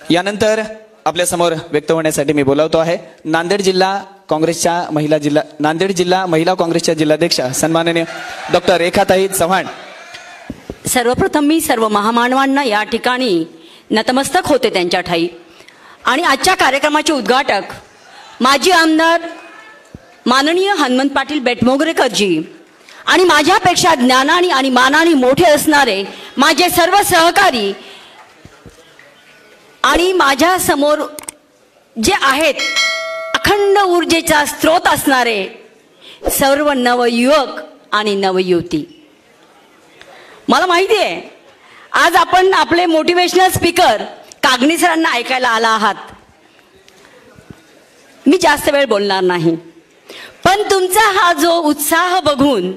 यानंतर आपल्या समोर व्यक्त होण्यासाठी मी बोलावतो आहे नांदेड जिल्हा महिला काँग्रेसच्या जिल्हाध्यक्ष सन्माननीय डॉक्टर रेखाताई चव्हाण। सर्वप्रथम मी सर्व महामानवांना या ठिकाणी नतमस्तक होते त्यांच्या ठाई आणि आजच्या कार्यक्रमाचे उद्घाटक माजी आमदार माननीय हनुमंत पाटील बेटमोगरेकरजी आणि माझ्यापेक्षा ज्ञानाने आणि मानाने मोठे असणारे माझे सर्व सहकारी आणि माझ्या समोर जे आहेत अखंड ऊर्जेचा स्रोत असणारे सर्व नवयुवक आणि नवयुवती। मला माहिती आहे आज आपण आपले मोटिवेशनल स्पीकर कागणे सरांना ऐकायला आला आहात। मी जास्त वेळ बोलणार नाही, पण तुमचा हा जो उत्साह बघून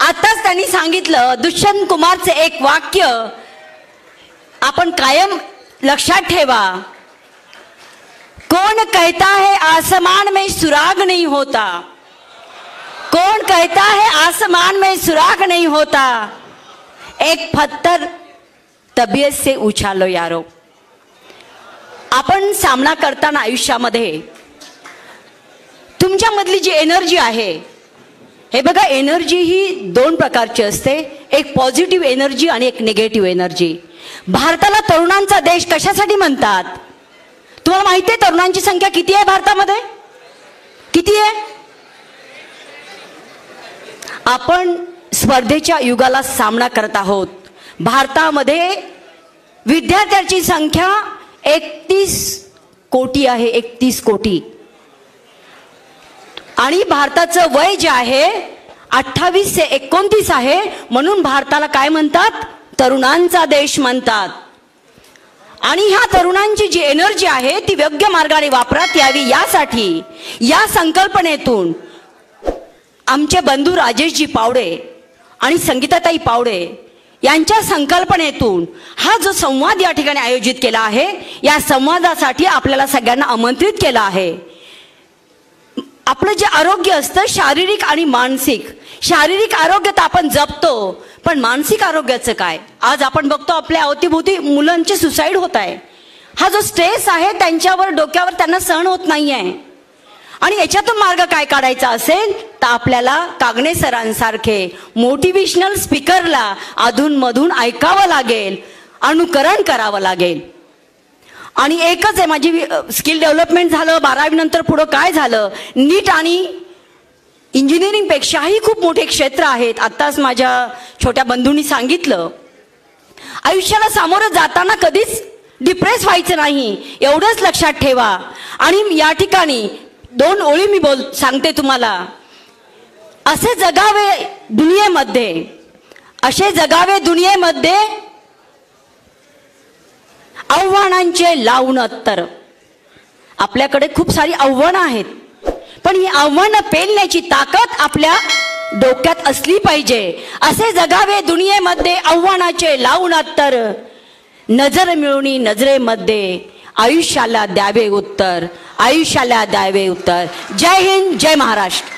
आताच त्यांनी सांगितलं दुष्यंत कुमारचे एक वाक्य आपण कायम लक्षात ठेवा, कौन कहता है आसमान में सुराग नहीं होता, कौन कहता है आसमान में सुराग नहीं होता, एक पत्थर तबीयत से उछालो यारो। आपण सामना करताना आयुष्यामध्ये तुमच्यामधली जी एनर्जी आहे, हे बघा एनर्जी ही दोन प्रकारची असते, एक पॉझिटिव्ह एनर्जी आणि एक निगेटिव्ह एनर्जी। भारताला तरुणांचा देश कशासाठी म्हणतात तुम्हाला माहिती आहे? तरुणांची संख्या किती आहे भारतामध्ये? किती आहे? आपण स्पर्धेच्या युगाला सामना करत आहोत। भारतामध्ये विद्यार्थ्यांची संख्या 31 कोटी आहे, 31 कोटी, आणि भारताचं वय जे आहे 28 ते 29 आहे, म्हणून भारताला काय म्हणतात? तरुणांचा देश म्हणतात। आणि ह्या तरुणांची जी एनर्जी आहे ती योग्य मार्गाने वापरात यावी यासाठी या संकल्पनेतून आमचे बंधू राजेशजी पावडे आणि संगीताताई पावडे यांच्या संकल्पनेतून हा जो संवाद या ठिकाणी आयोजित केला आहे, या संवादासाठी आपल्याला सगळ्यांना आमंत्रित केलं आहे। आपलं जे आरोग्य असतं शारीरिक आणि मानसिक, शारीरिक आरोग्य तर आपण जपतो, पण मानसिक आरोग्याचं काय? आज आपण बघतो आपल्या अवतीभोवती मुलांचे सुसाईड होत आहे। हा जो स्ट्रेस आहे त्यांच्यावर डोक्यावर त्यांना सहन होत नाही आहे, आणि याच्यातून मार्ग काय काढायचा असेल तर आपल्याला कागणे सरांसारखे मोटिवेशनल स्पीकरला अधूनमधून ऐकावं लागेल, अनुकरण करावं लागेल। आणि एकच आहे, माझी स्किल डेव्हलपमेंट झालं, 12वी नंतर पुढं काय झालं, नीट आणि इंजिनिअरिंग पेक्षाही खूप मोठे क्षेत्र आहेत। आताच माझ्या छोट्या बंधूंनी सांगितलं आयुष्याला सामोरं जाताना कधीच डिप्रेस व्हायचं नाही, एवढंच लक्षात ठेवा। आणि या ठिकाणी 2 ओळी मी सांगते तुम्हाला, असे जगावे दुनियेमध्ये, असे जगावे दुनियेमध्ये आव्हानांचे लावून अत्तर। आपल्याकडे खूप सारी आव्हानं आहेत, पण ही आव्हानं पेलण्याची ताकद आपल्या डोक्यात असली पाहिजे। असे जगावे दुनियेमध्ये आव्हानाचे लावून अत्तर, नजर मिळवणी नजरेमध्ये आयुष्याला द्यावे उत्तर, आयुष्याला द्यावे उत्तर। जय हिंद, जय महाराष्ट्र।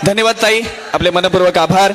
धन्यवाद ताई, आपले मनपूर्वक आभार।